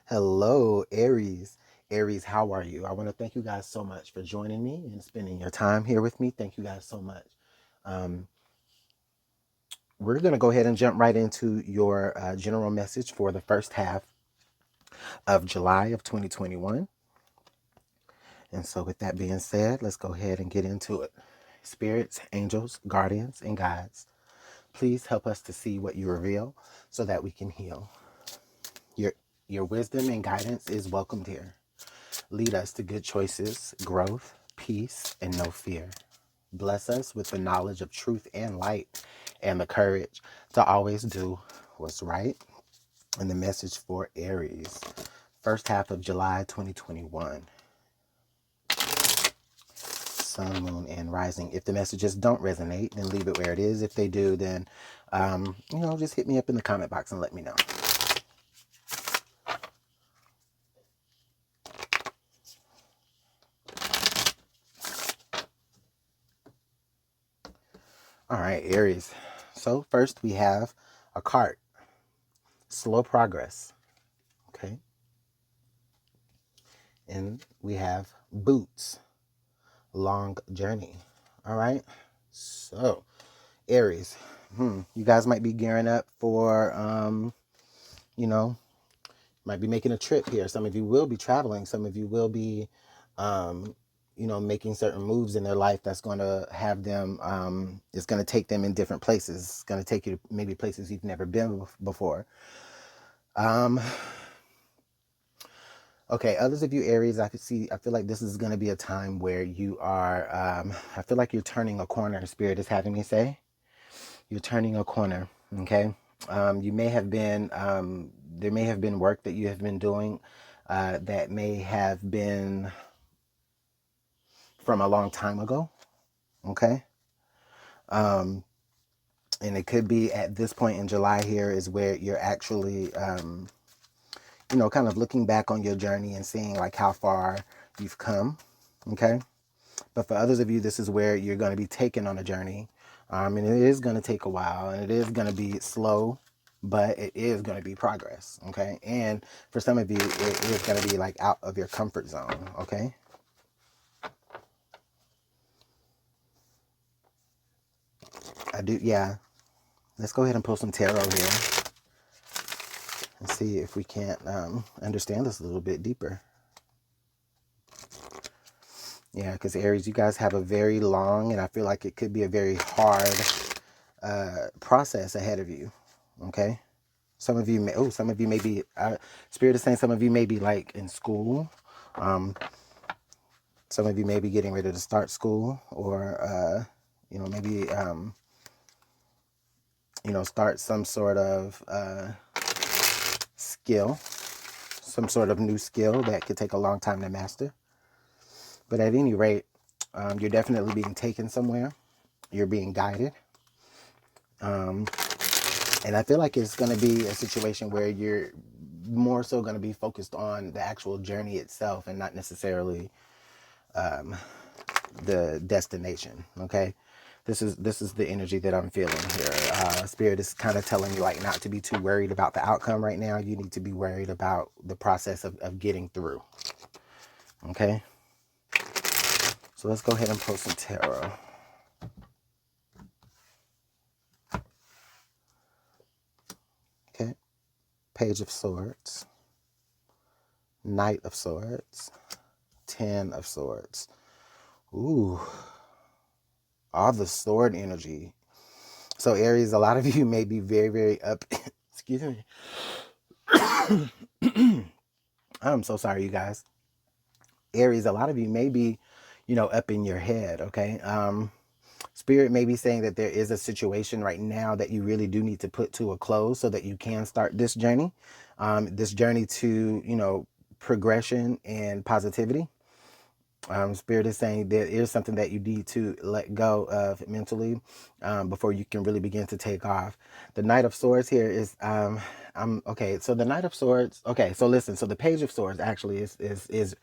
Hello, Aries. Aries, how are you? I want to thank you guys so much for joining me and spending your time here with me. Thank you guys so much. Um, we're going to go ahead and jump right into your general message for the first half of July of 2021. And so, with that being said, let's go ahead and get into it. Spirits, angels, guardians, and guides, please help us to see what you reveal so that we can heal. Your wisdom and guidance is welcomed here. Lead us to good choices, growth, peace, and no fear. Bless us with the knowledge of truth and light and the courage to always do what's right. And the message for Aries, first half of July 2021. Sun, moon, and rising. If the messages don't resonate, then leave it where it is. If they do, then, just hit me up in the comment box and let me know. All right, Aries. So first we have a card, slow progress. Okay. And we have boots, long journey. All right. So Aries, you guys might be gearing up for, might be making a trip here. Some of you will be traveling. Some of you will be, making certain moves in their life that's going to have them, it's going to take them in different places. It's going to take you to maybe places you've never been before. Okay, others of you Aries, I feel like this is going to be a time where you are, I feel like you're turning a corner, Spirit is having me say. You're turning a corner, okay? You may have been, there may have been work that you have been doing that may have been from a long time ago, okay? And it could be at this point in July here is where you're actually, kind of looking back on your journey and seeing like how far you've come, okay? But for others of you, this is where you're going to be taken on a journey. And it is going to take a while and it is going to be slow, but it is going to be progress. Okay. And for some of you, it is going to be like out of your comfort zone. Okay. Yeah. Let's go ahead and pull some tarot here and see if we can't understand this a little bit deeper. Yeah, because Aries, you guys have a very long and I feel like it could be a very hard process ahead of you. Okay. Some of you may be, Spirit is saying some of you may be like in school. Some of you may be getting ready to start school or, maybe, start some sort of skill, some sort of new skill that could take a long time to master. But at any rate, you're definitely being taken somewhere. You're being guided. And I feel like it's going to be a situation where you're more so going to be focused on the actual journey itself and not necessarily the destination. Okay. This is the energy that I'm feeling here. Spirit is kind of telling you like not to be too worried about the outcome right now. You need to be worried about the process of getting through. Okay. So let's go ahead and pull some tarot. Okay. Page of Swords. Knight of Swords. 10 of Swords. Ooh. All the sword energy. So Aries, a lot of you may be very, very up. Excuse me. I'm so sorry, you guys. Aries, a lot of you may be, up in your head, okay? Spirit may be saying that there is a situation right now that you really do need to put to a close so that you can start this journey to, progression and positivity. Spirit is saying there is something that you need to let go of mentally before you can really begin to take off. The Knight of Swords here is okay. So the Knight of Swords. Okay, so listen. So the Page of Swords actually is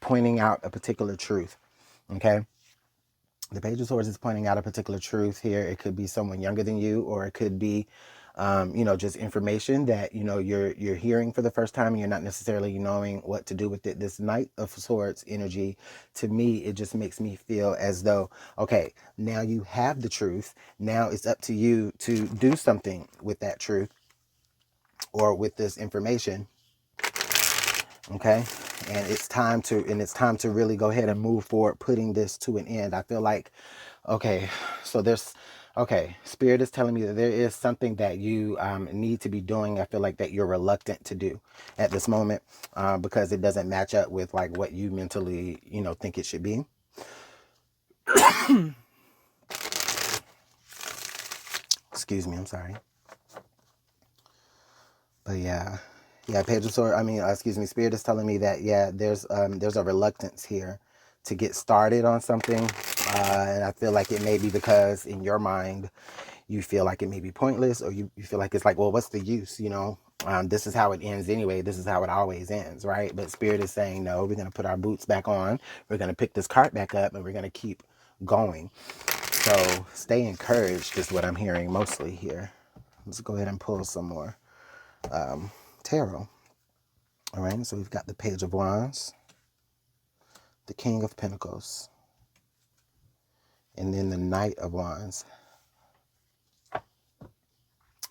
pointing out a particular truth. Okay. The Page of Swords is pointing out a particular truth here. It could be someone younger than you, or it could be you know, just information that, you know, you're hearing for the first time and you're not necessarily knowing what to do with it. This Knight of Swords energy, to me, it just makes me feel as though, okay, now you have the truth. Now it's up to you to do something with that truth or with this information. Okay. And it's time to really go ahead and move forward, putting this to an end. I feel like, okay, so Spirit is telling me that there is something that you need to be doing. I feel like that you're reluctant to do at this moment because it doesn't match up with like what you mentally, you know, think it should be. Excuse me, I'm sorry. But yeah, Page of Swords. I mean, excuse me. Spirit is telling me that there's a reluctance here to get started on something, and I feel like it may be because in your mind you feel like it may be pointless, or you feel like it's like, well, what's the use? You know, this is how it ends anyway. This is how it always ends, right? But Spirit is saying, no, we're gonna put our boots back on. We're gonna pick this cart back up, and we're gonna keep going. So stay encouraged is what I'm hearing mostly here. Let's go ahead and pull some more tarot. All right, so we've got the Page of Wands, the King of Pentacles, and then the Knight of Wands.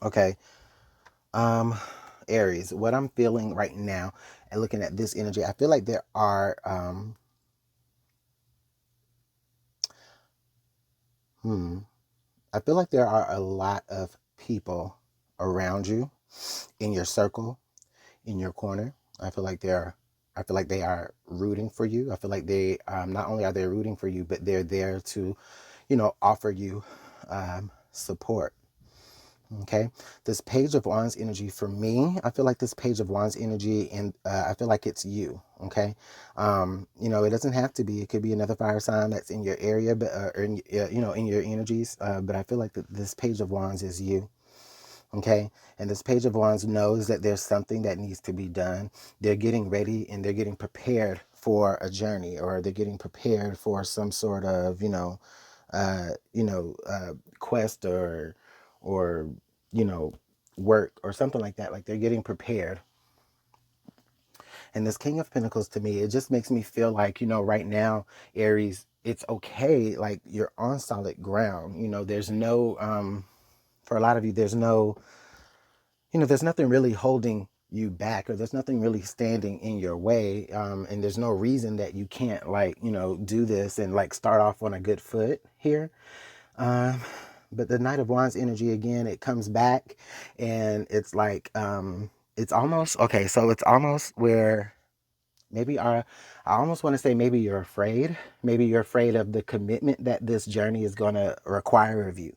Okay, Aries, what I'm feeling right now and looking at this energy, I feel like there are I feel like there are a lot of people around you in your circle, in your corner. I feel like they are rooting for you. I feel like they not only are they rooting for you, but they're there to, you know, offer you support. Okay, this Page of Wands energy for me, I feel like this Page of Wands energy, and I feel like it's you. Okay, you know, it doesn't have to be. It could be another fire sign that's in your area, but or in, you know, in your energies. But I feel like this Page of Wands is you. Okay, and this Page of Wands knows that there's something that needs to be done. They're getting ready and they're getting prepared for a journey, or they're getting prepared for some sort of, quest or you know, work or something like that. Like they're getting prepared. And this King of Pentacles, to me, it just makes me feel like, you know, right now, Aries, it's okay. Like you're on solid ground. You know, there's no, for a lot of you, there's no, you know, there's nothing really holding you back, or there's nothing really standing in your way. And there's no reason that you can't, like, you know, do this and like start off on a good foot here. But the Knight of Wands energy, again, it comes back and it's like, it's almost, okay, so it's almost where maybe I almost want to say maybe you're afraid. Maybe you're afraid of the commitment that this journey is going to require of you.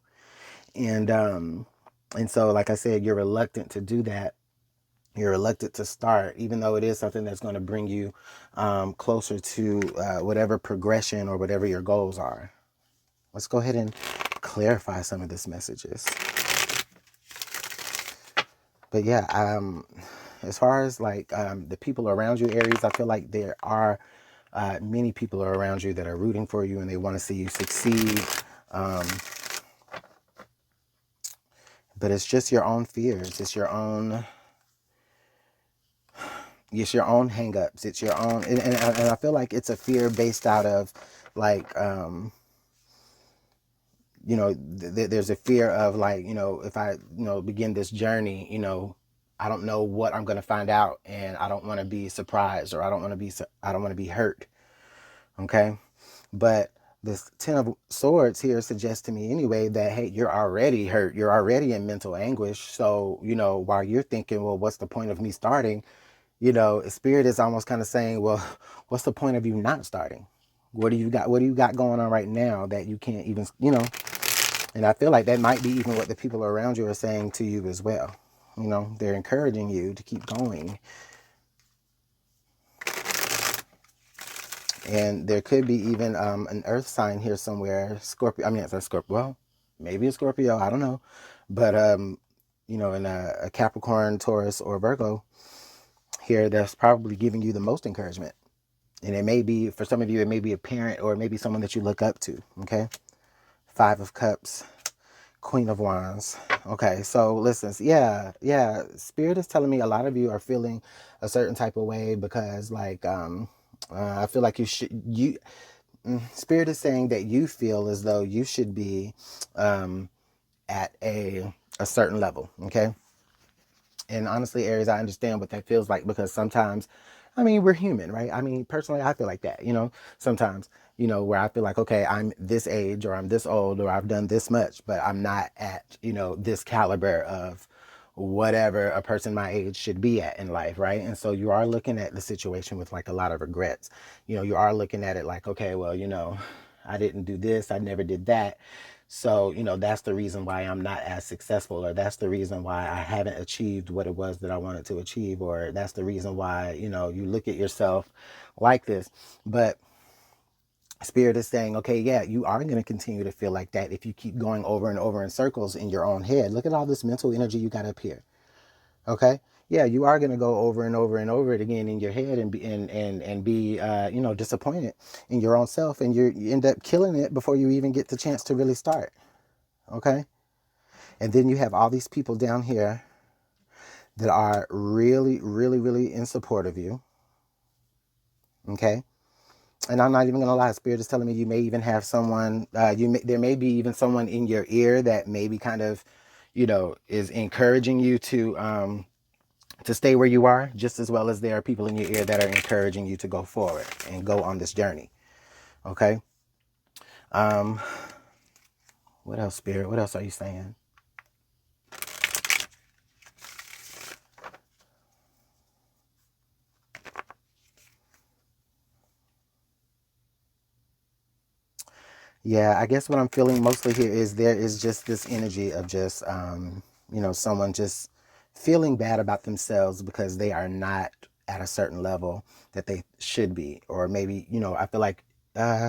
And so, like I said, you're reluctant to do that. You're reluctant to start, even though it is something that's going to bring you closer to whatever progression or whatever your goals are. Let's go ahead and clarify some of these messages. But yeah, as far as like the people around you, Aries, I feel like there are many people around you that are rooting for you and they want to see you succeed. But it's just your own fears. It's your own hangups. It's your own, and I feel like it's a fear based out of like, you know, there's a fear of like, you know, if I, you know, begin this journey, you know, I don't know what I'm going to find out, and I don't want to be surprised, or I don't want to be hurt. Okay. But this Ten of Swords here suggests to me anyway that, hey, you're already hurt. You're already in mental anguish. So, you know, while you're thinking, well, what's the point of me starting? You know, Spirit is almost kind of saying, well, what's the point of you not starting? What do you got going on right now that you can't even, you know? And I feel like that might be even what the people around you are saying to you as well. You know, they're encouraging you to keep going. And there could be even an earth sign here somewhere. Scorpio, I mean, it's a Scorpio. Well, maybe a Scorpio, I don't know. But, you know, in a Capricorn, Taurus, or Virgo here, that's probably giving you the most encouragement. And it may be, for some of you, it may be a parent, or maybe someone that you look up to, okay? Five of Cups, Queen of Wands. Okay, so listen, yeah, Spirit is telling me a lot of you are feeling a certain type of way because, like, I feel like Spirit is saying that you feel as though you should be at a certain level, okay? And honestly, Aries, I understand what that feels like because sometimes, I mean, we're human, right? I mean, personally, I feel like that, sometimes, where I feel like, okay, I'm this age or I'm this old or I've done this much, but I'm not at, this caliber of whatever a person my age should be at in life, right? And so you are looking at the situation with like a lot of regrets. You are looking at it like, okay, well, I didn't do this, I never did that. So, that's the reason why I'm not as successful, or that's the reason why I haven't achieved what it was that I wanted to achieve, or that's the reason why, you look at yourself like this. But Spirit is saying, okay, yeah, you are going to continue to feel like that if you keep going over and over in circles in your own head. Look at all this mental energy you got up here. Okay. Yeah, you are going to go over and over and over it again in your head and be disappointed in your own self, and you end up killing it before you even get the chance to really start. Okay. And then you have all these people down here that are really, really, really in support of you. Okay. And I'm not even going to lie. Spirit is telling me you may even have someone, there may be even someone in your ear that maybe kind of, is encouraging you to stay where you are, just as well as there are people in your ear that are encouraging you to go forward and go on this journey. Okay. Um, what else, Spirit? What else are you saying? Yeah, I guess what I'm feeling mostly here is there is just this energy of just, someone just feeling bad about themselves because they are not at a certain level that they should be. Or maybe, I feel like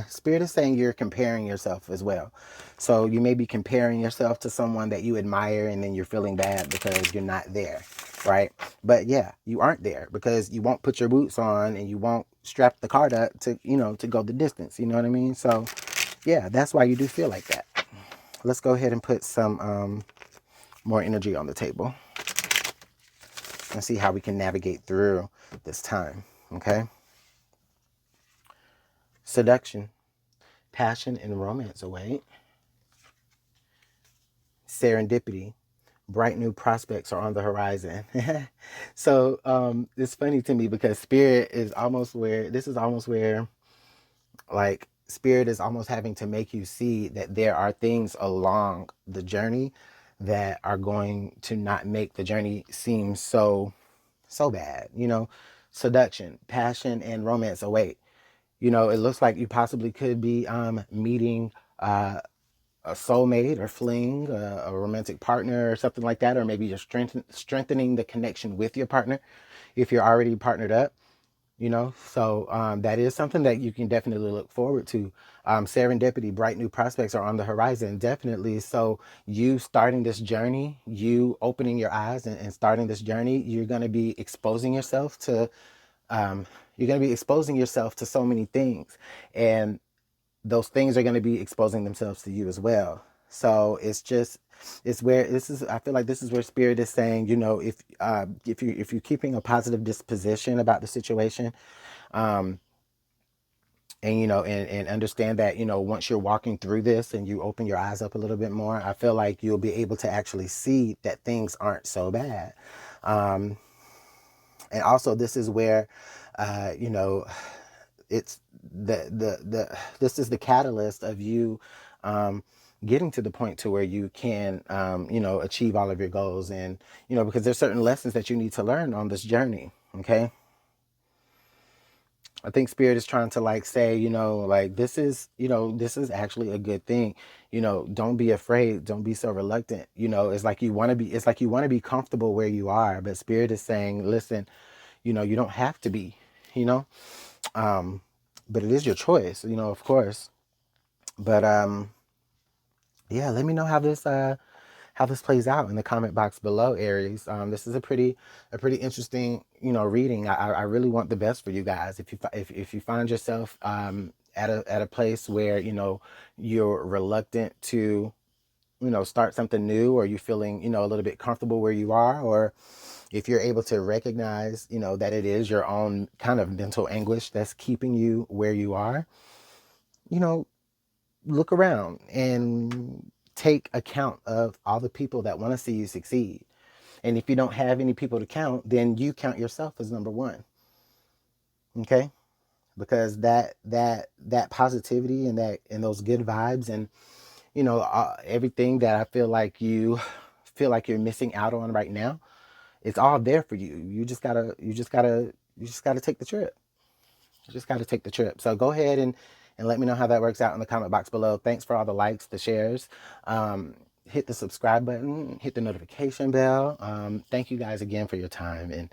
Spirit is saying you're comparing yourself as well. So you may be comparing yourself to someone that you admire, and then you're feeling bad because you're not there, right? But yeah, you aren't there because you won't put your boots on and you won't strap the cart up to go the distance. You know what I mean? So yeah, that's why you do feel like that. Let's go ahead and put some more energy on the table and see how we can navigate through this time. Okay. Seduction, passion, and romance await. Serendipity, bright new prospects are on the horizon. So it's funny to me because Spirit is almost where this is almost where, like, Spirit is almost having to make you see that there are things along the journey that are going to not make the journey seem so bad. Seduction, passion, and romance await. It looks like you possibly could be meeting a soulmate or fling, a romantic partner or something like that, or maybe you're strengthening the connection with your partner if you're already partnered up. So that is something that you can definitely look forward to. Serendipity, bright new prospects are on the horizon, definitely. So you starting this journey, you opening your eyes and starting this journey, you're going to be exposing yourself to so many things, and those things are going to be exposing themselves to you as well. So it's where this is. I feel like this is where Spirit is saying, if you're keeping a positive disposition about the situation, um, and and understand that once you're walking through this and you open your eyes up a little bit more, I feel like you'll be able to actually see that things aren't so bad. Um, and also, this is where, it's this is the catalyst of you getting to the point to where you can achieve all of your goals, and because there's certain lessons that you need to learn on this journey. Okay. I think Spirit is trying to, like, say, like, this is actually a good thing. Don't be afraid, don't be so reluctant. It's like you want to be comfortable where you are, but Spirit is saying, listen, you don't have to be, you know um but it is your choice, of course. But yeah, let me know how this plays out in the comment box below, Aries. This is a pretty interesting, reading. I really want the best for you guys. If you find yourself at a place where you're reluctant to start something new, or you're feeling, a little bit comfortable where you are, or if you're able to recognize, that it is your own kind of mental anguish that's keeping you where you are, you know, look around and take account of all the people that want to see you succeed. And if you don't have any people to count, then you count yourself as number one. Okay? Because that positivity and those good vibes, and everything that I feel like you're missing out on right now, it's all there for you. You just gotta take the trip. You just gotta take the trip. So go ahead and let me know how that works out in the comment box below. Thanks for all the likes, the shares. Hit the subscribe button, hit the notification bell. Thank you guys again for your time, and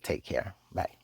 take care. Bye.